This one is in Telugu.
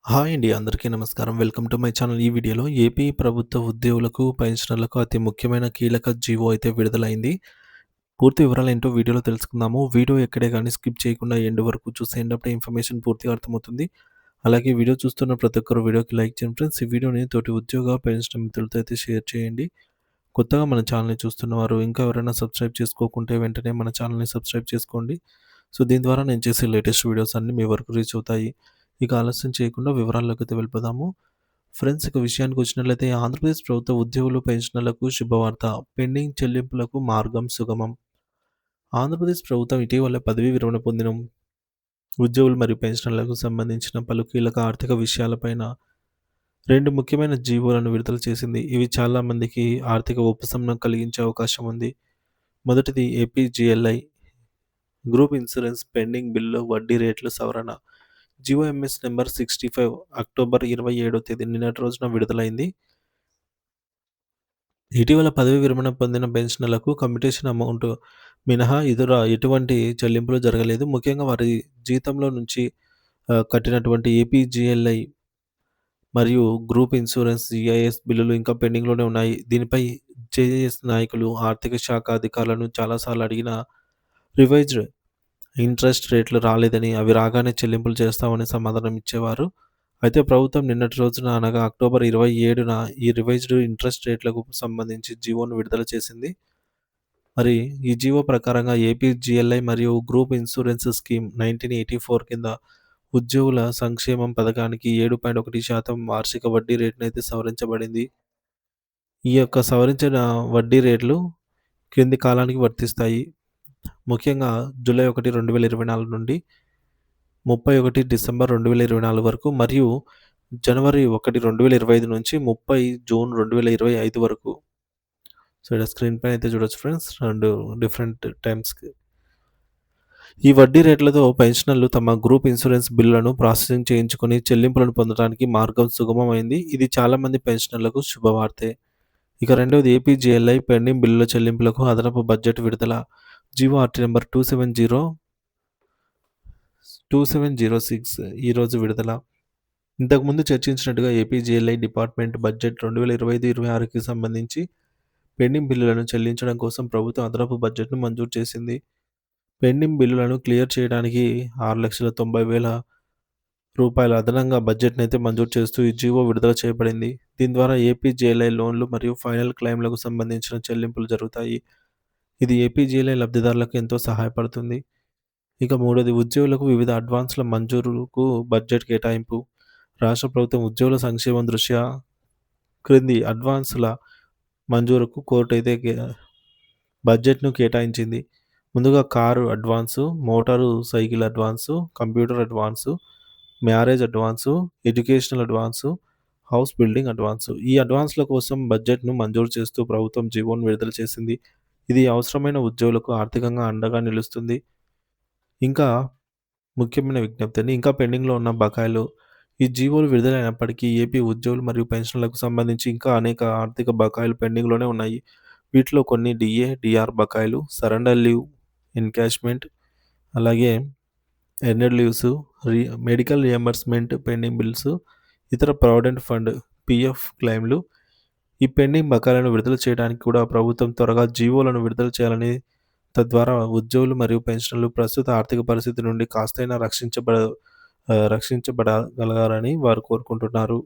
హాయ్ అండి. అందరికీ నమస్కారం. Welcome to my channel. ఈ వీడియోలో ఏపీ ప్రభుత్వ ఉద్యోగులకు, పెన్షనర్లకు అతి ముఖ్యమైన కీలక జీవో అయితే విడుదలైంది. పూర్తి వివరాలేంటో వీడియోలో తెలుసుకుందాము. వీడియో ఎక్కడే గాని స్కిప్ చేయకుండా ఎండ్ వరకు చూసేయండి. అప్పుడే ఇన్ఫర్మేషన్ పూర్తిగా అర్థమవుతుంది. అలాగే వీడియో చూస్తున్న ప్రతి ఒక్కరు వీడియోకి లైక్ చేయండి ఫ్రెండ్స్. ఈ వీడియోని తోటి ఉద్యోగ, పెన్షనర్ మిత్రులతో అయితే షేర్ చేయండి. కొత్తగా మన ఛానల్‌ని చూస్తున్నవారు ఇంకా ఎవరైనా సబ్స్క్రైబ్ చేసుకోకుంటే వెంటనే మన ఛానల్‌ని సబ్స్క్రైబ్ చేసుకోండి. సో, దీని ద్వారా నేను చేసే లేటెస్ట్ వీడియోస్ అన్నీ మీ వరకు రీచ్ అవుతాయి. ఇక ఆలస్యం చేయకుండా వివరాల్లోకైతే వెళ్ళిపోదాము. ఫ్రెండ్స్, ఇక విషయానికొచ్చినట్లయితే ఆంధ్రప్రదేశ్ ప్రభుత్వ ఉద్యోగులు, పెన్షనర్లకు శుభవార్త. పెండింగ్ చెల్లింపులకు మార్గం సుగమం. ఆంధ్రప్రదేశ్ ప్రభుత్వం ఇటీవల పదవీ విరమణ పొందిన ఉద్యోగులు మరియు పెన్షనర్లకు సంబంధించిన పలు కీలక ఆర్థిక విషయాలపైన 2 ముఖ్యమైన జీవోలను విడుదల చేసింది. ఇవి చాలా మందికి ఆర్థిక ఉపశమనం కలిగించే అవకాశం ఉంది. మొదటిది APGLI group insurance pending bill వడ్డీ రేట్ల సవరణ. జీవోఎంఎస్ నంబర్ 65 అక్టోబర్ 27వ తేదీ నిన్నటి రోజున విడుదలైంది. ఇటీవల పదవీ విరమణ పొందిన పెన్షనర్లకు కమ్యుటేషన్ అమౌంట్ మినహా ఇతర ఎటువంటి చెల్లింపులు జరగలేదు. ముఖ్యంగా వారి జీతంలో నుంచి కట్టినటువంటి ఏపీజీఎల్ఐ మరియు గ్రూప్ ఇన్సూరెన్స్, జీఐఎస్ బిల్లులు ఇంకా పెండింగ్‌లోనే ఉన్నాయి. దీనిపై జేఏఎస్ నాయకులు ఆర్థిక శాఖ అధికారులను చాలా సార్లు అడిగినా రివైజ్డ్ ఇంట్రెస్ట్ రేట్లు రాలేదని, అవి రాగానే చెల్లింపులు చేస్తామని సమాధానం ఇచ్చేవారు. అయితే ప్రభుత్వం నిన్నటి రోజున అనగా అక్టోబర్ 27న ఈ రివైజ్డ్ ఇంట్రెస్ట్ రేట్లకు సంబంధించి జీవోను విడుదల చేసింది. మరి ఈ జీవో ప్రకారంగా ఏపీ జీఎల్ఐ మరియు గ్రూప్ ఇన్సూరెన్స్ స్కీమ్ 1984 కింద ఉద్యోగుల సంక్షేమం పథకానికి 7.1% వార్షిక వడ్డీ రేటునైతే సవరించబడింది. ఈ యొక్క సవరించిన వడ్డీ రేట్లు క్రింది కాలానికి వర్తిస్తాయి. ముఖ్యంగా జూలై 1, 2024 నుండి 31 డిసెంబర్ 2024 వరకు మరియు జనవరి 1, 2025 నుంచి 30 జూన్ 2025 వరకు. సో, ఇక్కడ స్క్రీన్ పైన అయితే చూడొచ్చు ఫ్రెండ్స్ 2 డిఫరెంట్ టైమ్స్‌కి. ఈ వడ్డీ రేట్లతో పెన్షనర్లు తమ గ్రూప్ ఇన్సూరెన్స్ బిల్లులను ప్రాసెసింగ్ చేయించుకొని చెల్లింపులను పొందడానికి మార్గం సుగమమైంది. ఇది చాలామంది పెన్షనర్లకు శుభవార్తే. ఇక రెండవది ఏపీజీఎల్ఐ పెండింగ్ బిల్లుల చెల్లింపులకు అదనపు బడ్జెట్ విడుదల. జీవోఆర్టీ నంబర్ 2706 ఈరోజు విడుదల. ఇంతకుముందు చర్చించినట్టుగా ఏపీజీఎల్ఐ డిపార్ట్మెంట్ బడ్జెట్ 2025-26కి సంబంధించి పెండింగ్ బిల్లులను చెల్లించడం కోసం ప్రభుత్వం అదనపు బడ్జెట్‌ను మంజూరు చేసింది. పెండింగ్ బిల్లులను క్లియర్ చేయడానికి రూ. 6,90,000 అదనంగా బడ్జెట్‌నైతే మంజూరు చేస్తూ ఈ జీవో విడుదల చేయబడింది. దీని ద్వారా ఏపీజీఎల్ఐ లోన్లు మరియు ఫైనల్ క్లెయిమ్‌లకు సంబంధించిన చెల్లింపులు జరుగుతాయి. ఇది ఏపీజీఎల్ఐ లబ్ధిదారులకు ఎంతో సహాయపడుతుంది. ఇక మూడోది ఉద్యోగులకు వివిధ అడ్వాన్స్‌ల మంజూరుకు బడ్జెట్ కేటాయింపు. రాష్ట్ర ప్రభుత్వం ఉద్యోగుల సంక్షేమం దృష్ట్యా క్రింది అడ్వాన్స్‌ల మంజూరుకు కోర్టయితే బడ్జెట్‌ను కేటాయించింది. ముందుగా car advance, motor cycle advance, computer advance, marriage advance, educational advance, house building advance. ఈ అడ్వాన్స్‌ల కోసం బడ్జెట్‌ను మంజూరు చేస్తూ ప్రభుత్వం జీవోను విడుదల చేసింది. ఇది అవసరమైన ఉద్యోగులకు ఆర్థికంగా అండగా నిలుస్తుంది. ఇంకా ముఖ్యమైన విజ్ఞప్తి అండి. ఇంకా పెండింగ్‌లో ఉన్న బకాయిలు. ఈ జీవోలు విడుదలైనప్పటికీ ఏపీ ఉద్యోగులు మరియు పెన్షన్‌లకు సంబంధించి ఇంకా అనేక ఆర్థిక బకాయిలు పెండింగ్‌లోనే ఉన్నాయి. వీటిలో కొన్ని డీఏ, డీఆర్ బకాయిలు, సరెండర్ లీవ్ ఎన్‌క్యాష్‌మెంట్, అలాగే earned leaves, medical reimbursement pending bills, ఇతర ప్రావిడెంట్ ఫండ్ పీఎఫ్ క్లెయిమ్‌లు. ఈ పెండింగ్ బకాయిలను విడుదల చేయడానికి కూడా ప్రభుత్వం త్వరగా జీవోలను విడుదల చేయాలని, తద్వారా ఉద్యోగులు మరియు పెన్షనర్లు ప్రస్తుత ఆర్థిక పరిస్థితి నుండి కాస్తైనా రక్షించబడగలగాలని వారు కోరుకుంటున్నారు.